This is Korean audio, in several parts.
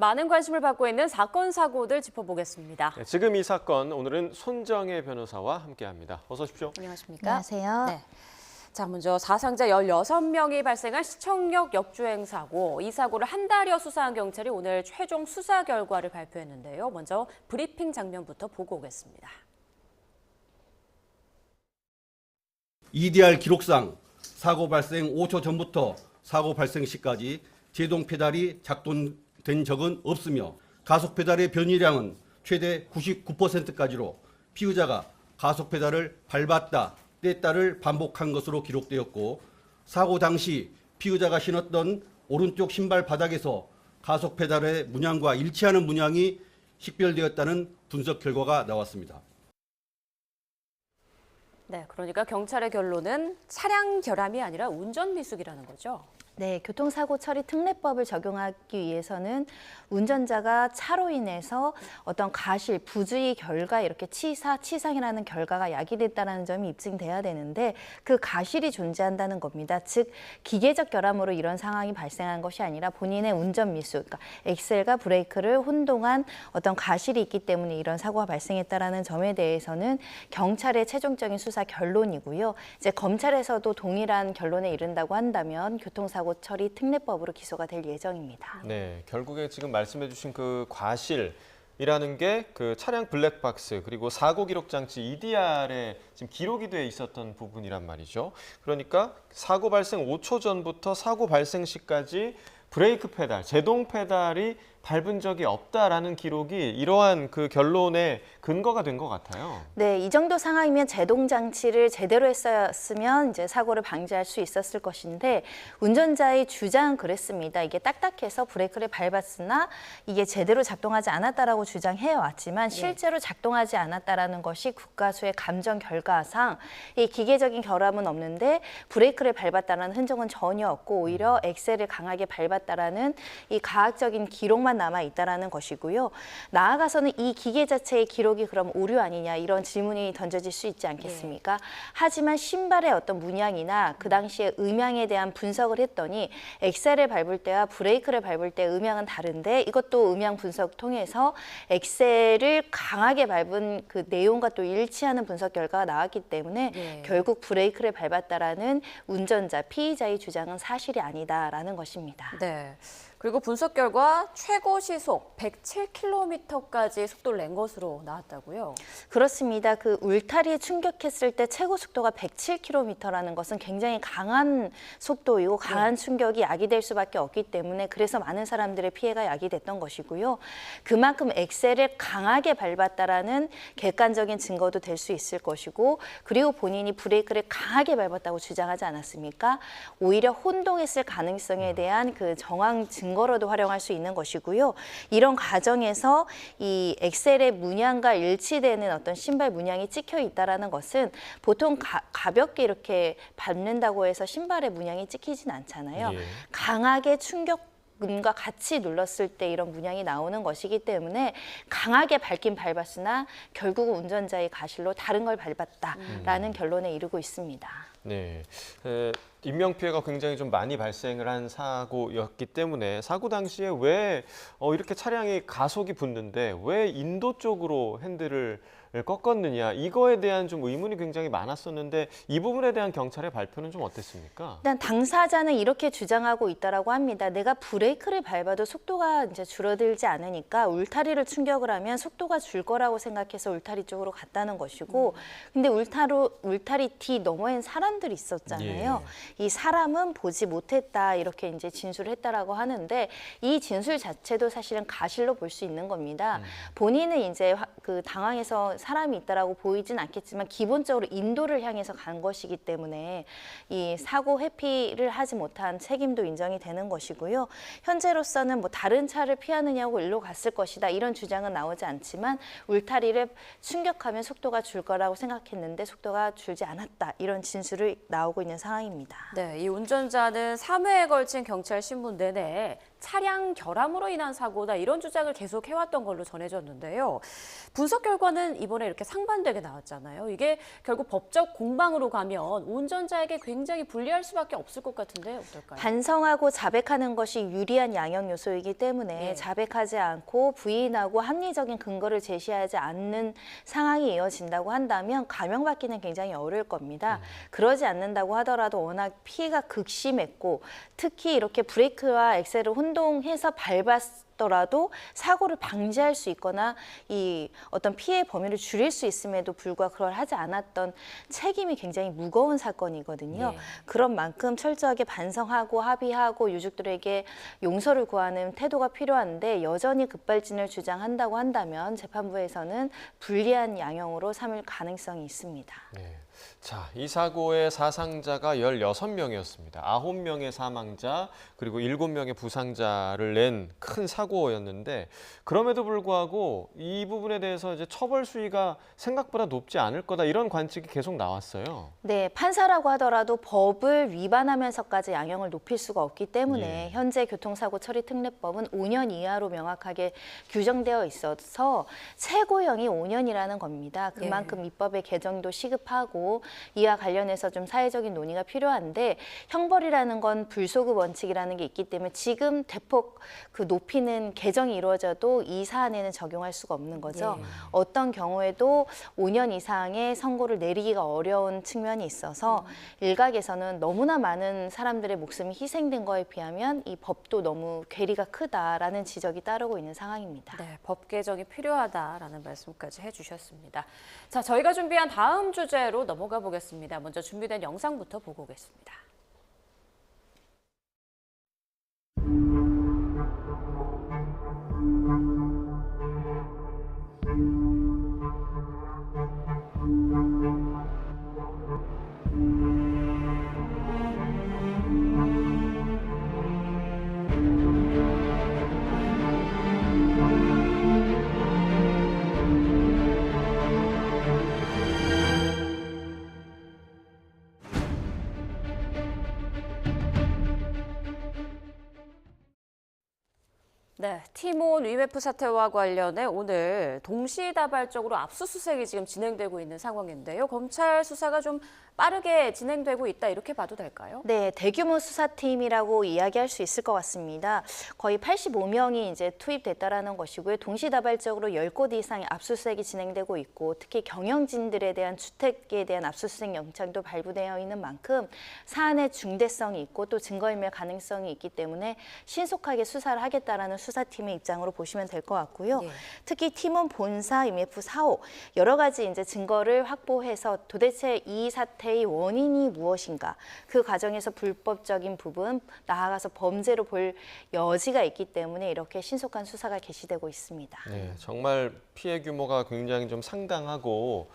많은 관심을 받고 있는 사건, 사고들 짚어보겠습니다. 네, 지금 이 사건, 오늘은 손정혜 변호사와 함께합니다. 어서 오십시오. 안녕하십니까? 안녕하세요. 네. 자, 먼저 사상자 16명이 발생한 시청역 역주행 사고. 이 사고를 한 달여 수사한 경찰이 오늘 최종 수사 결과를 발표했는데요. 먼저 브리핑 장면부터 보고 오겠습니다. EDR 기록상 사고 발생 5초 전부터 사고 발생 시까지 제동 페달이 작동된 적은 없으며 가속 페달의 변이량은 최대 99%까지로 피의자가 가속 페달을 밟았다, 뗐다를 반복한 것으로 기록되었고 사고 당시 피의자가 신었던 오른쪽 신발 바닥에서 가속 페달의 문양과 일치하는 문양이 식별되었다는 분석 결과가 나왔습니다. 네, 그러니까 경찰의 결론은 차량 결함이 아니라 운전 미숙이라는 거죠. 네, 교통사고 처리 특례법을 적용하기 위해서는 운전자가 차로 인해서 어떤 가실, 부주의 결과 이렇게 치상이라는 결과가 야기됐다는 점이 입증돼야 되는데 그 가실이 존재한다는 겁니다. 즉 기계적 결함으로 이런 상황이 발생한 것이 아니라 본인의 운전 미숙, 그러니까 엑셀과 브레이크를 혼동한 어떤 가실이 있기 때문에 이런 사고가 발생했다라는 점에 대해서는 경찰의 최종적인 수사 결론이고요. 이제 검찰에서도 동일한 결론에 이른다고 한다면 교통사고 처리 특례법으로 기소가 될 예정입니다. 네, 결국에 지금 말씀해주신 그 과실이라는 게 그 차량 블랙박스 그리고 사고 기록 장치 EDR에 지금 기록이 돼 있었던 부분이란 말이죠. 그러니까 사고 발생 5초 전부터 사고 발생 시까지 브레이크 페달, 제동 페달이 밟은 적이 없다라는 기록이 이러한 그 결론의 근거가 된 것 같아요. 네, 이 정도 상황이면 제동 장치를 제대로 했었으면 이제 사고를 방지할 수 있었을 것인데 운전자의 주장은 그랬습니다. 이게 딱딱해서 브레이크를 밟았으나 이게 제대로 작동하지 않았다라고 주장해 왔지만 실제로 작동하지 않았다라는 것이 국가수의 감정 결과상 이 기계적인 결함은 없는데 브레이크를 밟았다는 흔적은 전혀 없고 오히려 엑셀을 강하게 밟았다라는 이 과학적인 기록만 남아 있다라는 것이고요. 나아가서는 이 기계 자체의 기록이 그럼 오류 아니냐 이런 질문이 던져질 수 있지 않겠습니까? 하지만 신발의 어떤 문양이나 그 당시에 음향에 대한 분석을 했더니 엑셀을 밟을 때와 브레이크를 밟을 때 음향은 다른데 이것도 음향 분석 통해서 엑셀을 강하게 밟은 그 내용과 또 일치하는 분석 결과가 나왔기 때문에 결국 브레이크를 밟았다라는 운전자, 피의자의 주장은 사실이 아니다라는 것입니다. 네. 그리고 분석 결과 최고 시속 107km까지 속도를 낸 것으로 나왔다고요? 그렇습니다. 그 울타리에 충격했을 때 최고 속도가 107km라는 것은 굉장히 강한 속도이고 강한 충격이 야기될 수밖에 없기 때문에 그래서 많은 사람들의 피해가 야기됐던 것이고요. 그만큼 엑셀을 강하게 밟았다라는 객관적인 증거도 될 수 있을 것이고 그리고 본인이 브레이크를 강하게 밟았다고 주장하지 않았습니까? 오히려 혼동했을 가능성에 대한 그 정황 증거로도 활용할 수 있는 것이고요. 이런 과정에서 이 엑셀의 문양과 일치되는 어떤 신발 문양이 찍혀 있다라는 것은 보통 가볍게 이렇게 밟는다고 해서 신발의 문양이 찍히진 않잖아요. 강하게 충격음과 같이 눌렀을 때 이런 문양이 나오는 것이기 때문에 강하게 밟긴 밟았으나 결국은 운전자의 가실로 다른 걸 밟았다라는 결론에 이르고 있습니다. 네, 인명피해가 굉장히 좀 많이 발생을 한 사고였기 때문에 사고 당시에 왜 이렇게 차량이 가속이 붙는데 왜 인도 쪽으로 핸들을 꺾었느냐 이거에 대한 좀 의문이 굉장히 많았었는데 이 부분에 대한 경찰의 발표는 좀 어땠습니까? 일단 당사자는 이렇게 주장하고 있다라고 합니다. 내가 브레이크를 밟아도 속도가 이제 줄어들지 않으니까 울타리를 충격을 하면 속도가 줄 거라고 생각해서 울타리 쪽으로 갔다는 것이고 근데 울타리 뒤 너머엔 사람들이 있었잖아요. 이 사람은 보지 못했다 이렇게 이제 진술을 했다라고 하는데 이 진술 자체도 사실은 가실로 볼 수 있는 겁니다. 본인은 이제 그 당황해서 사람이 있다라고 보이진 않겠지만 기본적으로 인도를 향해서 간 것이기 때문에 이 사고 회피를 하지 못한 책임도 인정이 되는 것이고요. 현재로서는 뭐 다른 차를 피하느냐고 일로 갔을 것이다 이런 주장은 나오지 않지만 울타리를 충격하면 속도가 줄 거라고 생각했는데 속도가 줄지 않았다 이런 진술이 나오고 있는 상황입니다. 네, 이 운전자는 3회에 걸친 경찰 신문 내내 차량 결함으로 인한 사고다 이런 주장을 계속 해왔던 걸로 전해졌는데요. 분석 결과는 이번에 이렇게 상반되게 나왔잖아요. 이게 결국 법적 공방으로 가면 운전자에게 굉장히 불리할 수밖에 없을 것 같은데 어떨까요? 반성하고 자백하는 것이 유리한 양형 요소이기 때문에 네. 자백하지 않고 부인하고 합리적인 근거를 제시하지 않는 상황이 이어진다고 한다면 감형받기는 굉장히 어려울 겁니다. 그러지 않는다고 하더라도 워낙 피해가 극심했고 특히 이렇게 브레이크와 엑셀을 혼동해서 밟았더라도 사고를 방지할 수 있거나 이 어떤 피해 범위를 줄일 수 있음에도 불구하고 그걸 하지 않았던 책임이 굉장히 무거운 사건이거든요. 네. 그런 만큼 철저하게 반성하고 합의하고 유족들에게 용서를 구하는 태도가 필요한데 여전히 급발진을 주장한다고 한다면 재판부에서는 불리한 양형으로 삼을 가능성이 있습니다. 네. 자, 이 사고의 사상자가 16명이었습니다. 9명의 사망자 그리고 7명의 부상자를 낸 큰 사고였는데 그럼에도 불구하고 이 부분에 대해서 이제 처벌 수위가 생각보다 높지 않을 거다 이런 관측이 계속 나왔어요. 네, 판사라고 하더라도 법을 위반하면서까지 양형을 높일 수가 없기 때문에 예. 현재 교통사고 처리 특례법은 5년 이하로 명확하게 규정되어 있어서 최고형이 5년이라는 겁니다. 그만큼 입법의 개정도 시급하고 이와 관련해서 좀 사회적인 논의가 필요한데 형벌이라는 건 불소급 원칙이라는 게 있기 때문에 지금 대폭 그 높이는 개정이 이루어져도 이 사안에는 적용할 수가 없는 거죠. 어떤 경우에도 5년 이상의 선고를 내리기가 어려운 측면이 있어서 일각에서는 너무나 많은 사람들의 목숨이 희생된 거에 비하면 이 법도 너무 괴리가 크다라는 지적이 따르고 있는 상황입니다. 네, 법 개정이 필요하다라는 말씀까지 해주셨습니다. 자, 저희가 준비한 다음 주제로 넘어가 보겠습니다. 먼저 준비된 영상부터 보고 오겠습니다. 네, 티몬 위메프 사태와 관련해 오늘 동시다발적으로 압수수색이 지금 진행되고 있는 상황인데요. 검찰 수사가 좀 빠르게 진행되고 있다 이렇게 봐도 될까요? 네, 대규모 수사팀이라고 이야기할 수 있을 것 같습니다. 거의 85명이 이제 투입됐다라는 것이고요. 동시다발적으로 10곳 이상의 압수수색이 진행되고 있고 특히 경영진들에 대한 주택에 대한 압수수색 영장도 발부되어 있는 만큼 사안의 중대성이 있고 또 증거인멸 가능성이 있기 때문에 신속하게 수사를 하겠다라는 수사팀의 입장으로 보시면 될 것 같고요. 네. 특히 팀원 본사, IMF 4호 여러 가지 이제 증거를 확보해서 도대체 이 사태의 원인이 무엇인가, 그 과정에서 불법적인 부분, 나아가서 범죄로 볼 여지가 있기 때문에 이렇게 신속한 수사가 개시되고 있습니다. 네, 정말 피해 규모가 굉장히 좀 상당하고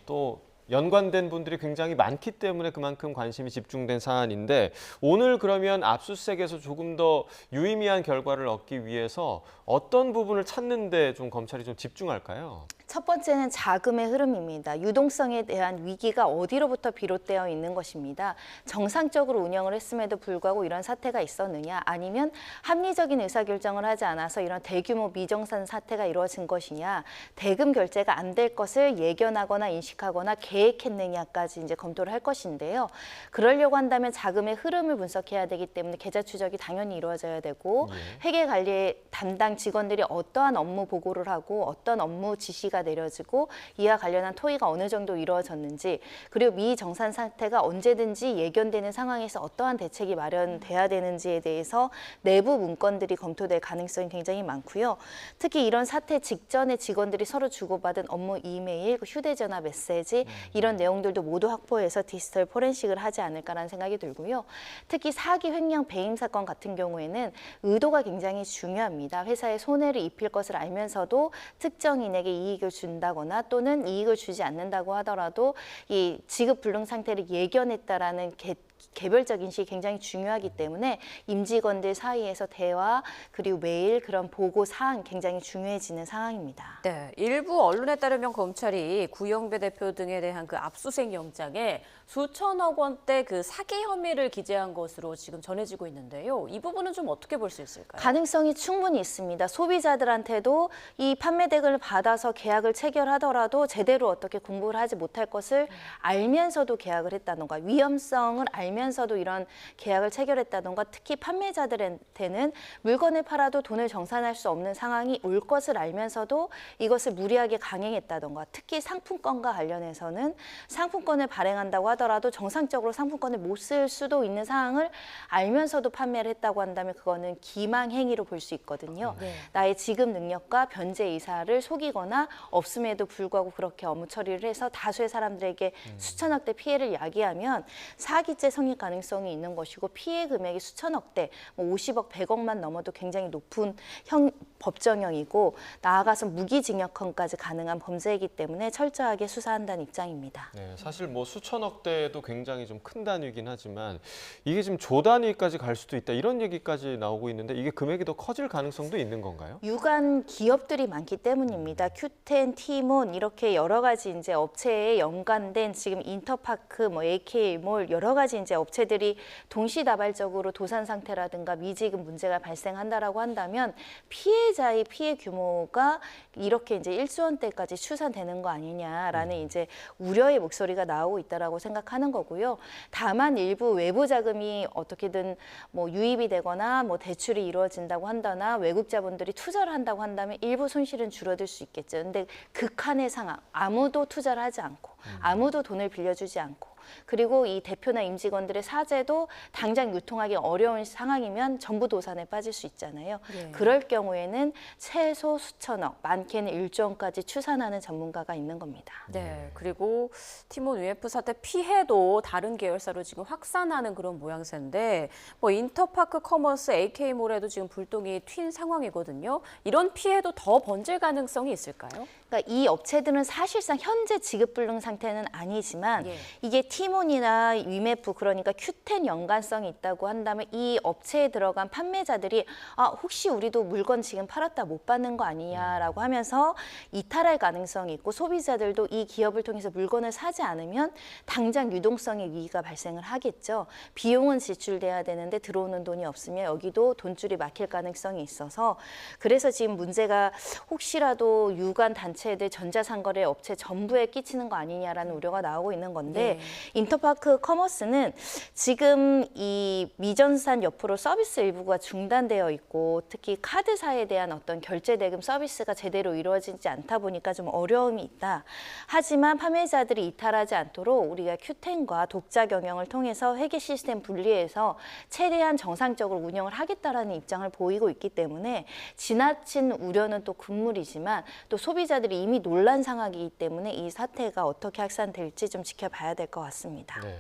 또 연관된 분들이 굉장히 많기 때문에 그만큼 관심이 집중된 사안인데 오늘 그러면 압수수색에서 조금 더 유의미한 결과를 얻기 위해서 어떤 부분을 찾는 데 좀 검찰이 좀 집중할까요? 첫 번째는 자금의 흐름입니다. 유동성에 대한 위기가 어디로부터 비롯되어 있는 것입니다. 정상적으로 운영을 했음에도 불구하고 이런 사태가 있었느냐, 아니면 합리적인 의사결정을 하지 않아서 이런 대규모 미정산 사태가 이루어진 것이냐, 대금 결제가 안 될 것을 예견하거나 인식하거나 계획했느냐까지 이제 검토를 할 것인데요. 그러려고 한다면 자금의 흐름을 분석해야 되기 때문에 계좌 추적이 당연히 이루어져야 되고 회계 관리 담당 직원들이 어떠한 업무 보고를 하고 어떤 업무 지시가 내려지고 이와 관련한 토의가 어느 정도 이루어졌는지, 그리고 미정산 사태가 언제든지 예견되는 상황에서 어떠한 대책이 마련돼야 되는지에 대해서 내부 문건들이 검토될 가능성이 굉장히 많고요. 특히 이런 사태 직전에 직원들이 서로 주고받은 업무 이메일, 휴대전화 메시지 이런 내용들도 모두 확보해서 디지털 포렌식을 하지 않을까라는 생각이 들고요. 특히 사기 횡령 배임 사건 같은 경우에는 의도가 굉장히 중요합니다. 회사에 손해를 입힐 것을 알면서도 특정인에게 이익을 준다거나 또는 이익을 주지 않는다고 하더라도 이 지급 불능 상태를 예견했다라는 개별적인 인식이 굉장히 중요하기 때문에 임직원들 사이에서 대화 그리고 매일 그런 보고 사항 굉장히 중요해지는 상황입니다. 네, 일부 언론에 따르면 검찰이 구영배 대표 등에 대한 그 압수수색 영장에 수천억 원대 그 사기 혐의를 기재한 것으로 지금 전해지고 있는데요. 이 부분은 좀 어떻게 볼 수 있을까요? 가능성이 충분히 있습니다. 소비자들한테도 이 판매대금을 받아서 계약을 체결하더라도 제대로 어떻게 공부를 하지 못할 것을 알면서도 계약을 했다던가 위험성을 알면서도 이런 계약을 체결했다던가 특히 판매자들한테는 물건을 팔아도 돈을 정산할 수 없는 상황이 올 것을 알면서도 이것을 무리하게 강행했다던가 특히 상품권과 관련해서는 상품권을 발행한다고 하더라도 정상적으로 상품권을 못 쓸 수도 있는 상황을 알면서도 판매를 했다고 한다면 그거는 기망행위로 볼 수 있거든요. 네. 나의 지급 능력과 변제 이사를 속이거나 없음에도 불구하고 그렇게 업무 처리를 해서 다수의 사람들에게 수천억대 피해를 야기하면 사기죄 성립 가능성이 있는 것이고 피해 금액이 수천억대, 50억, 100억만 넘어도 굉장히 높은 법정형이고 나아가서 무기징역형까지 가능한 범죄이기 때문에 철저하게 수사한다는 입장입니다. 네, 사실 뭐 수천억대도 굉장히 좀 큰 단위이긴 하지만 이게 지금 조 단위까지 갈 수도 있다 이런 얘기까지 나오고 있는데 이게 금액이 더 커질 가능성도 있는 건가요? 유관 기업들이 많기 때문입니다. 큐텐, 티몬 이렇게 여러 가지 이제 업체에 연관된 지금 인터파크, 뭐 AK몰 여러 가지 이제 업체들이 동시다발적으로 도산 상태라든가 미지급 문제가 발생한다라고 한다면 피해자의 피해 규모가 이렇게 이제 1조 원대까지 추산되는 거 아니냐라는 이제 우려의 목소리가 나오고 있다라고 생각하는 거고요. 다만 일부 외부 자금이 어떻게든 뭐 유입이 되거나 뭐 대출이 이루어진다고 한다나 외국 자본들이 투자를 한다고 한다면 일부 손실은 줄어들 수 있겠죠. 근데 극한의 상황, 아무도 투자를 하지 않고 아무도 돈을 빌려주지 않고 그리고 이 대표나 임직원들의 사재도 당장 유통하기 어려운 상황이면 전부 도산에 빠질 수 있잖아요. 네. 그럴 경우에는 최소 수천억, 많게는 1조 원까지 추산하는 전문가가 있는 겁니다. 네, 그리고 티몬 UF 사태 피해도 다른 계열사로 지금 확산하는 그런 모양새인데 뭐 인터파크 커머스, AK몰에도 지금 불똥이 튄 상황이거든요. 이런 피해도 더 번질 가능성이 있을까요? 그러니까 이 업체들은 사실상 현재 지급불능 상태는 아니지만 예. 이게 티몬이나 위메프 그러니까 큐텐 연관성이 있다고 한다면 이 업체에 들어간 판매자들이 혹시 우리도 물건 지금 팔았다 못 받는 거 아니냐라고 하면서 이탈할 가능성이 있고 소비자들도 이 기업을 통해서 물건을 사지 않으면 당장 유동성의 위기가 발생을 하겠죠. 비용은 지출돼야 되는데 들어오는 돈이 없으면 여기도 돈줄이 막힐 가능성이 있어서 그래서 지금 문제가 혹시라도 유관 단체들 전자상거래 업체 전부에 끼치는 거 아니냐라는 우려가 나오고 있는 건데 네. 인터파크 커머스는 지금 이 미전산 옆으로 서비스 일부가 중단되어 있고 특히 카드사에 대한 어떤 결제 대금 서비스가 제대로 이루어지지 않다 보니까 좀 어려움이 있다. 하지만 판매자들이 이탈하지 않도록 우리가 큐텐과 독자 경영을 통해서 회계 시스템 분리해서 최대한 정상적으로 운영을 하겠다라는 입장을 보이고 있기 때문에 지나친 우려는 또 금물이지만 또 소비자들이 이미 놀란 상황이기 때문에 이 사태가 어떻게 확산될지 좀 지켜봐야 될 것 같습니다. 네.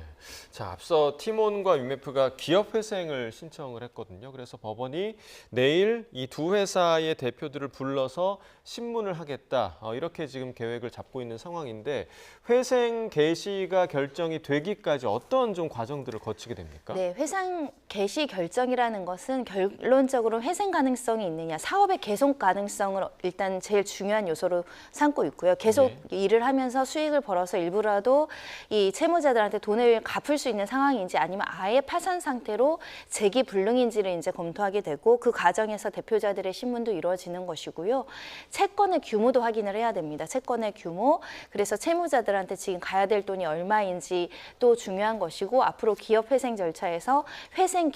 자, 앞서 티몬과 유메프가 기업 회생을 신청을 했거든요. 그래서 법원이 내일 이 두 회사의 대표들을 불러서 신문을 하겠다. 이렇게 지금 계획을 잡고 있는 상황인데 회생 개시가 결정이 되기까지 어떤 좀 과정들을 거치게 됩니까? 네, 회상 개시 결정이라는 것은 결론적으로 회생 가능성이 있느냐, 사업의 계속 가능성을 일단 제일 중요한 요소로 삼고 있고요. 계속 일을 하면서 수익을 벌어서 일부라도 이 채무자들한테 돈을 갚을 수 있는 상황인지 아니면 아예 파산 상태로 재기 불능인지를 이제 검토하게 되고 그 과정에서 대표자들의 신문도 이루어지는 것이고요. 채권의 규모도 확인을 해야 됩니다. 채권의 규모, 그래서 채무자들한테 지금 가야 될 돈이 얼마인지 또 중요한 것이고 앞으로 기업 회생 절차에서 회생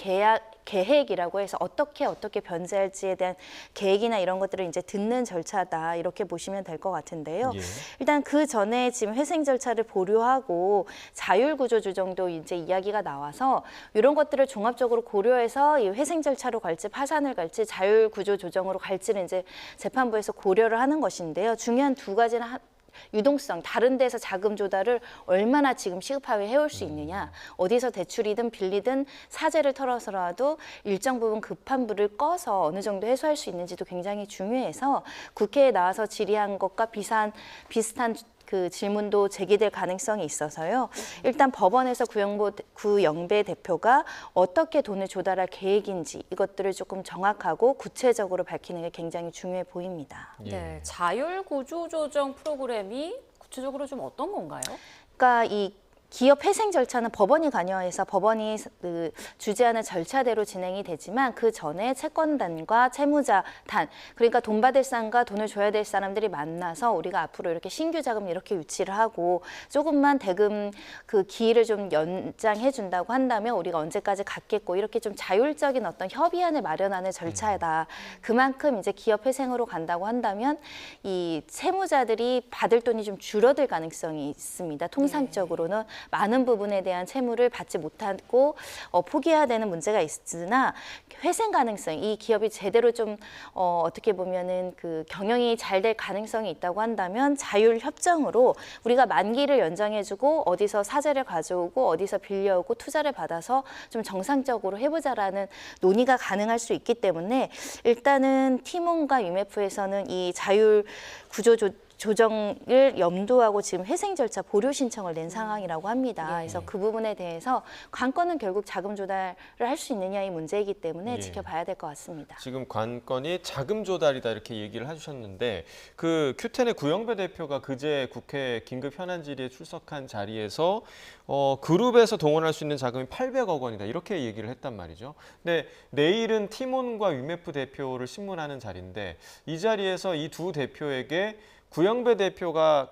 계획이라고 해서 어떻게 변제할지에 대한 계획이나 이런 것들을 이제 듣는 절차다 이렇게 보시면 될 것 같은데요. 예. 일단 그 전에 지금 회생 절차를 보류하고 자율구조 조정도 이제 이야기가 나와서 이런 것들을 종합적으로 고려해서 이 회생 절차로 갈지 파산을 갈지 자율구조 조정으로 갈지를 이제 재판부에서 고려를 하는 것인데요. 중요한 두 가지는 유동성, 다른 데서 자금 조달을 얼마나 지금 시급하게 해올 수 있느냐. 어디서 대출이든 빌리든 사재를 털어서라도 일정 부분 급한 불을 꺼서 어느 정도 해소할 수 있는지도 굉장히 중요해서 국회에 나와서 질의한 것과 비슷한 그 질문도 제기될 가능성이 있어서요. 일단 법원에서 구영배 대표가 어떻게 돈을 조달할 계획인지 이것들을 조금 정확하고 구체적으로 밝히는 게 굉장히 중요해 보입니다. 네, 자율 구조조정 프로그램이 구체적으로 좀 어떤 건가요? 그러니까 이 기업 회생 절차는 법원이 관여해서 법원이 그 주재하는 절차대로 진행이 되지만 그 전에 채권단과 채무자 단, 그러니까 돈 받을 사람과 돈을 줘야 될 사람들이 만나서 우리가 앞으로 이렇게 신규 자금 이렇게 유치를 하고 조금만 대금 그 기일을 좀 연장해 준다고 한다면 우리가 언제까지 갖겠고 이렇게 좀 자율적인 어떤 협의안을 마련하는 절차다. 그만큼 이제 기업 회생으로 간다고 한다면 이 채무자들이 받을 돈이 좀 줄어들 가능성이 있습니다. 통상적으로는 많은 부분에 대한 채무를 받지 못하고 포기해야 되는 문제가 있으나 회생 가능성, 이 기업이 제대로 좀 어떻게 보면은 그 경영이 잘 될 가능성이 있다고 한다면 자율 협정으로 우리가 만기를 연장해주고 어디서 사재를 가져오고 어디서 빌려오고 투자를 받아서 좀 정상적으로 해보자라는 논의가 가능할 수 있기 때문에 일단은 티몬과 UMF에서는 이 자율 조정을 염두하고 지금 회생 절차 보류 신청을 낸 상황이라고 합니다. 그래서 그 부분에 대해서 관건은 결국 자금 조달을 할 수 있느냐의 문제이기 때문에 지켜봐야 될 것 같습니다. 지금 관건이 자금 조달이다 이렇게 얘기를 해주셨는데 그 큐텐의 구영배 대표가 그제 국회 긴급 현안 질의에 출석한 자리에서 그룹에서 동원할 수 있는 자금이 800억 원이다 이렇게 얘기를 했단 말이죠. 근데 내일은 티몬과 UMF 대표를 신문하는 자리인데 이 자리에서 이 두 대표에게 구영배 대표가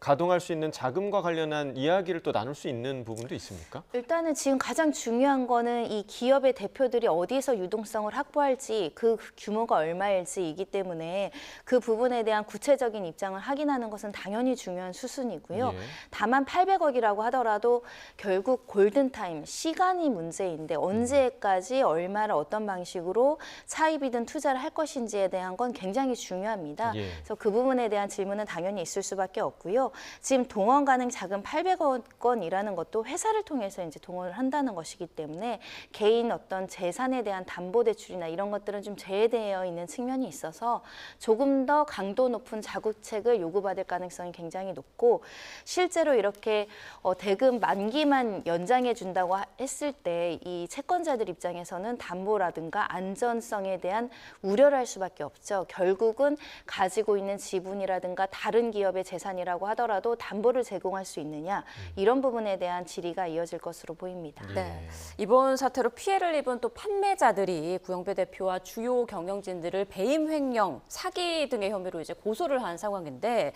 가동할 수 있는 자금과 관련한 이야기를 또 나눌 수 있는 부분도 있습니까? 일단은 지금 가장 중요한 거는 이 기업의 대표들이 어디서 유동성을 확보할지 그 규모가 얼마일지이기 때문에 그 부분에 대한 구체적인 입장을 확인하는 것은 당연히 중요한 수순이고요. 다만 800억이라고 하더라도 결국 골든타임, 시간이 문제인데 언제까지 얼마를 어떤 방식으로 차입이든 투자를 할 것인지에 대한 건 굉장히 중요합니다. 그래서 그 부분에 대한 질문은 당연히 있을 수밖에 없고요. 지금 동원 가능 자금 800억 원이라는 것도 회사를 통해서 이제 동원을 한다는 것이기 때문에 개인 어떤 재산에 대한 담보 대출이나 이런 것들은 좀 제외되어 있는 측면이 있어서 조금 더 강도 높은 자구책을 요구받을 가능성이 굉장히 높고 실제로 이렇게 대금 만기만 연장해 준다고 했을 때 이 채권자들 입장에서는 담보라든가 안전성에 대한 우려를 할 수밖에 없죠. 결국은 가지고 있는 지분이라든가 다른 기업의 재산이라고 하더라도 담보를 제공할 수 있느냐 이런 부분에 대한 질의가 이어질 것으로 보입니다. 네. 이번 사태로 피해를 입은 또 판매자들이 구영배 대표와 주요 경영진들을 배임 횡령, 사기 등의 혐의로 이제 고소를 한 상황인데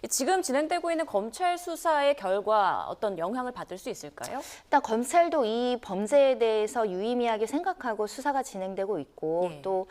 지금 진행되고 있는 검찰 수사의 결과 어떤 영향을 받을 수 있을까요? 일단 검찰도 이 범죄에 대해서 유의미하게 생각하고 수사가 진행되고 있고 또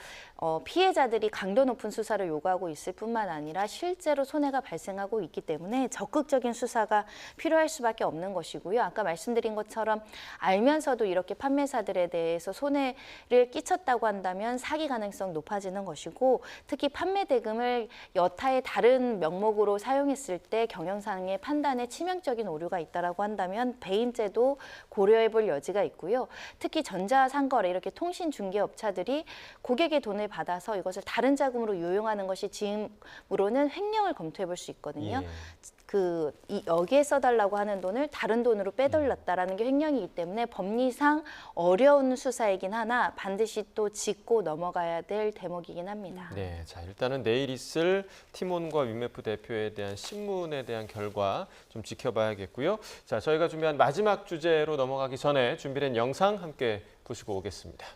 피해자들이 강도 높은 수사를 요구하고 있을 뿐만 아니라 실제로 손해가 발생하고 있기 때문에 적극적인 수사가 필요할 수밖에 없는 것이고요. 아까 말씀드린 것처럼 알면서도 이렇게 판매사들에 대해서 손해를 끼쳤다고 한다면 사기 가능성 높아지는 것이고 특히 판매 대금을 여타의 다른 명목으로 사용했을 때 경영상의 판단에 치명적인 오류가 있다라고 한다면 배임죄도 고려해 볼 여지가 있고요. 특히 전자상거래 이렇게 통신중개업체들이 고객의 돈을 받아서 이것을 다른 자금으로 요용하는 것이 지금으로는 횡령을 검토해 볼 수 있거든요. 여기에 써달라고 하는 돈을 다른 돈으로 빼돌렸다라는 게 횡령이기 때문에 법리상 어려운 수사이긴 하나 반드시 또 짚고 넘어가야 될 대목이긴 합니다. 네, 자 일단은 내일 있을 티몬과 UMF 대표에 대한 신문에 대한 결과 좀 지켜봐야겠고요. 자, 저희가 준비한 마지막 주제로 넘어가기 전에 준비된 영상 함께 보시고 오겠습니다.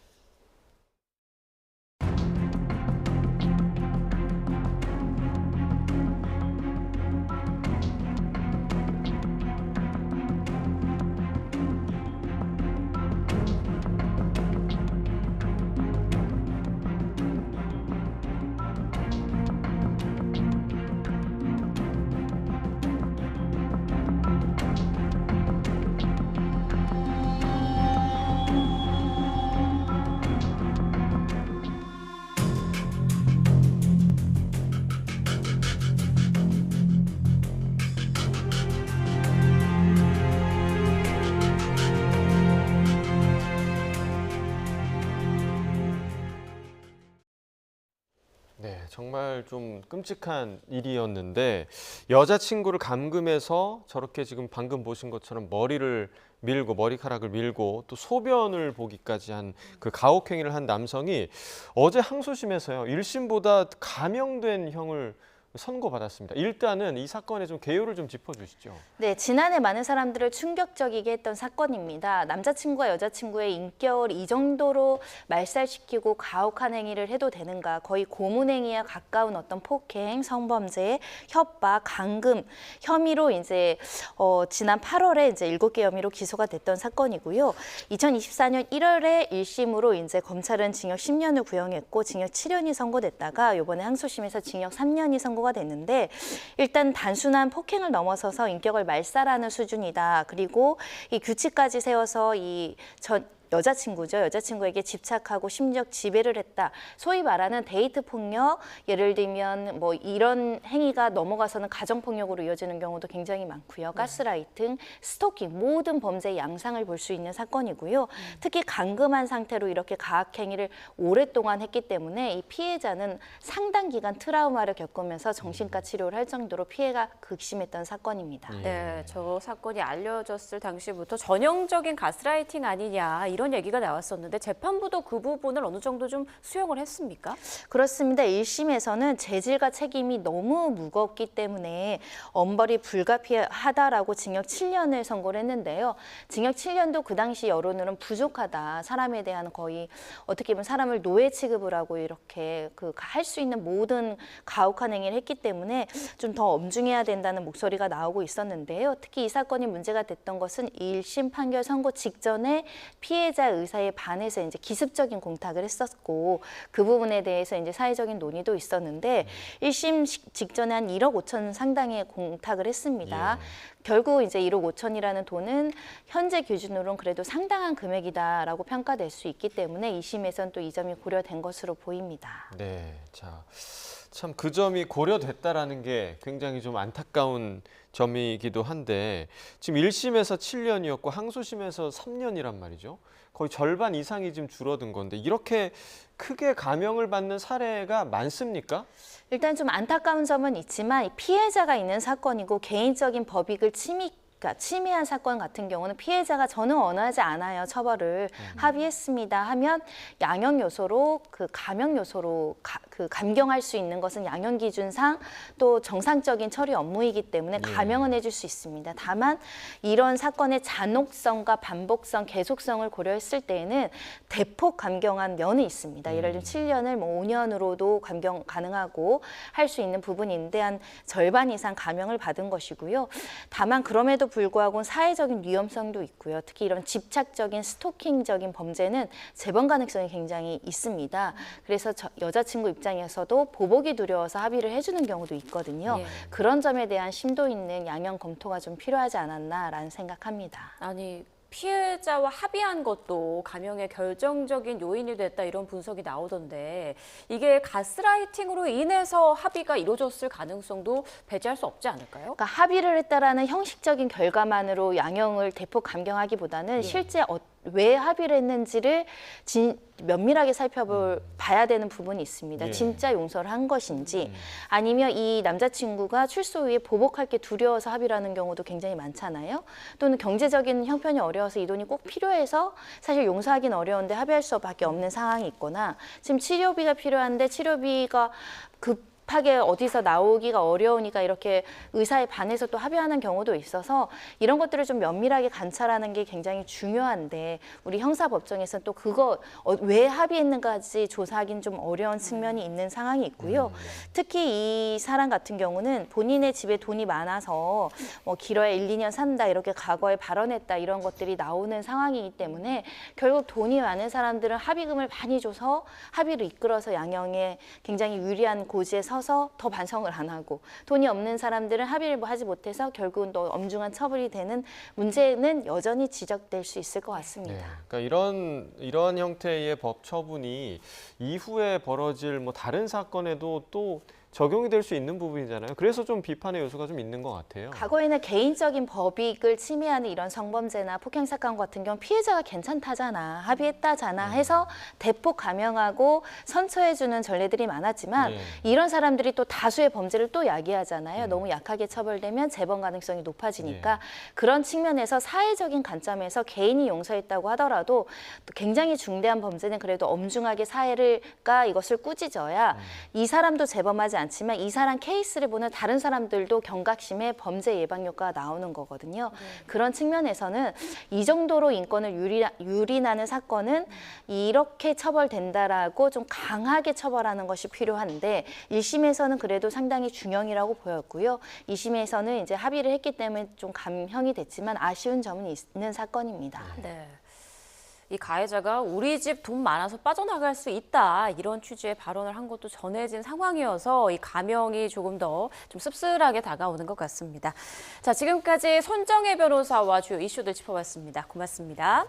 네, 정말 좀 끔찍한 일이었는데 여자친구를 감금해서 저렇게 지금 방금 보신 것처럼 머리를 밀고 머리카락을 밀고 또 소변을 보기까지 한 그 가혹행위를 한 남성이 어제 항소심에서요 1심보다 감형된 형을 선고받았습니다. 일단은 이 사건의 좀 개요를 좀 짚어주시죠. 네, 지난해 많은 사람들을 충격적이게 했던 사건입니다. 남자친구와 여자친구의 인격을 이 정도로 말살시키고 가혹한 행위를 해도 되는가? 거의 고문행위에 가까운 어떤 폭행, 성범죄, 협박, 감금 혐의로 이제 지난 8월에 이제 7개 혐의로 기소가 됐던 사건이고요. 2024년 1월에 1심으로 이제 검찰은 징역 10년을 구형했고 징역 7년이 선고됐다가 이번에 항소심에서 징역 3년이 선고가 됐는데 일단 단순한 폭행을 넘어서서 인격을 말살하는 수준이다. 그리고 이 규칙까지 세워서 여자친구죠. 여자친구에게 집착하고 심적 지배를 했다. 소위 말하는 데이트 폭력, 예를 들면 뭐 이런 행위가 넘어가서는 가정 폭력으로 이어지는 경우도 굉장히 많고요. 가스라이팅, 스토킹 모든 범죄의 양상을 볼 수 있는 사건이고요. 특히 감금한 상태로 이렇게 가학 행위를 오랫동안 했기 때문에 이 피해자는 상당 기간 트라우마를 겪으면서 정신과 치료를 할 정도로 피해가 극심했던 사건입니다. 네, 저 사건이 알려졌을 당시부터 전형적인 가스라이팅 아니냐 이런 얘기가 나왔었는데 재판부도 그 부분을 어느 정도 좀 수용을 했습니까? 그렇습니다. 1심에서는 재질과 책임이 너무 무겁기 때문에 엄벌이 불가피하다라고 징역 7년을 선고를 했는데요. 징역 7년도 그 당시 여론으로는 부족하다. 사람에 대한 거의 어떻게 보면 사람을 노예 취급을 하고 이렇게 할 수 있는 모든 가혹한 행위를 했기 때문에 좀 더 엄중해야 된다는 목소리가 나오고 있었는데요. 특히 이 사건이 문제가 됐던 것은 1심 판결 선고 직전에 피해자 의사에 반해서 이제 기습적인 공탁을 했었고 그 부분에 대해서 이제 사회적인 논의도 있었는데 1심 직전에 한 1억 5천 상당의 공탁을 했습니다. 결국 이제 1억 5천이라는 돈은 현재 기준으로는 그래도 상당한 금액이다라고 평가될 수 있기 때문에 2심에서는 또 이 점이 고려된 것으로 보입니다. 네, 자, 참 그 점이 고려됐다라는 게 굉장히 좀 안타까운 점이기도 한데 지금 1심에서 7년이었고 항소심에서 3년이란 말이죠. 거의 절반 이상이 지금 줄어든 건데 이렇게 크게 감형을 받는 사례가 많습니까? 일단 좀 안타까운 점은 있지만 피해자가 있는 사건이고 개인적인 법익을 침해한 사건 같은 경우는 피해자가 저는 원하지 않아요. 처벌을 합의했습니다 하면 양형 요소로 감형 요소로 감경할 수 있는 것은 양형 기준상 또 정상적인 처리 업무이기 때문에 감형은 해줄 수 있습니다. 다만 이런 사건의 잔혹성과 반복성, 계속성을 고려했을 때에는 대폭 감경한 면이 있습니다. 예를 들면 7년을 뭐 5년으로도 감경 가능하고 할 수 있는 부분인데 한 절반 이상 감형을 받은 것이고요. 다만 그럼에도 불구하고 사회적인 위험성도 있고요. 특히 이런 집착적인 스토킹적인 범죄는 재범 가능성이 굉장히 있습니다. 그래서 여자친구 입장에서도 보복이 두려워서 합의를 해주는 경우도 있거든요. 그런 점에 대한 심도 있는 양형 검토가 좀 필요하지 않았나라는 생각합니다. 아니 피해자와 합의한 것도 감형의 결정적인 요인이 됐다 이런 분석이 나오던데 이게 가스라이팅으로 인해서 합의가 이루어졌을 가능성도 배제할 수 없지 않을까요? 그러니까 합의를 했다라는 형식적인 결과만으로 양형을 대폭 감경하기보다는 실제 왜 합의를 했는지를 면밀하게 살펴봐야 되는 부분이 있습니다. 진짜 용서를 한 것인지 아니면 이 남자친구가 출소 후에 보복할 게 두려워서 합의를 하는 경우도 굉장히 많잖아요. 또는 경제적인 형편이 어려워서 이 돈이 꼭 필요해서 사실 용서하기는 어려운데 합의할 수밖에 없는 상황이 있거나 지금 치료비가 필요한데 치료비가 급하게 어디서 나오기가 어려우니까 이렇게 의사에 반해서 또 합의하는 경우도 있어서 이런 것들을 좀 면밀하게 관찰하는 게 굉장히 중요한데 우리 형사법정에서는 또 그거 왜 합의했는가까지 조사하기는 좀 어려운 측면이 있는 상황이 있고요. 특히 이 사람 같은 경우는 본인의 집에 돈이 많아서 뭐 길어야 1, 2년 산다 이렇게 과거에 발언했다 이런 것들이 나오는 상황이기 때문에 결국 돈이 많은 사람들은 합의금을 많이 줘서 합의를 이끌어서 양형에 굉장히 유리한 고지에 서서 더 반성을 안 하고 돈이 없는 사람들은 합의를 하지 못해서 결국은 또 엄중한 처벌이 되는 문제는 여전히 지적될 수 있을 것 같습니다. 네, 그러니까 이런 형태의 법 처분이 이후에 벌어질 뭐 다른 사건에도 또 적용이 될 수 있는 부분이잖아요. 그래서 좀 비판의 요소가 좀 있는 것 같아요. 과거에는 개인적인 법익을 침해하는 이런 성범죄나 폭행 사건 같은 경우 피해자가 괜찮다잖아, 합의했다잖아 해서 대폭 감형하고 선처해주는 전례들이 많았지만 네. 이런 사람들이 또 다수의 범죄를 또 야기하잖아요. 너무 약하게 처벌되면 재범 가능성이 높아지니까 그런 측면에서 사회적인 관점에서 개인이 용서했다고 하더라도 또 굉장히 중대한 범죄는 그래도 엄중하게 사회가 이것을 꾸짖어야 이 사람도 재범하지 않지만 이 사람 케이스를 보는 다른 사람들도 경각심에 범죄 예방 효과가 나오는 거거든요. 그런 측면에서는 이 정도로 인권을 유린하는 사건은 이렇게 처벌된다라고 좀 강하게 처벌하는 것이 필요한데 1심에서는 그래도 상당히 중형이라고 보였고요. 2심에서는 이제 합의를 했기 때문에 좀 감형이 됐지만 아쉬운 점은 있는 사건입니다. 네. 이 가해자가 우리 집 돈 많아서 빠져나갈 수 있다 이런 취지의 발언을 한 것도 전해진 상황이어서 이 감형이 조금 더 좀 씁쓸하게 다가오는 것 같습니다. 자, 지금까지 손정혜 변호사와 주요 이슈들 짚어봤습니다. 고맙습니다.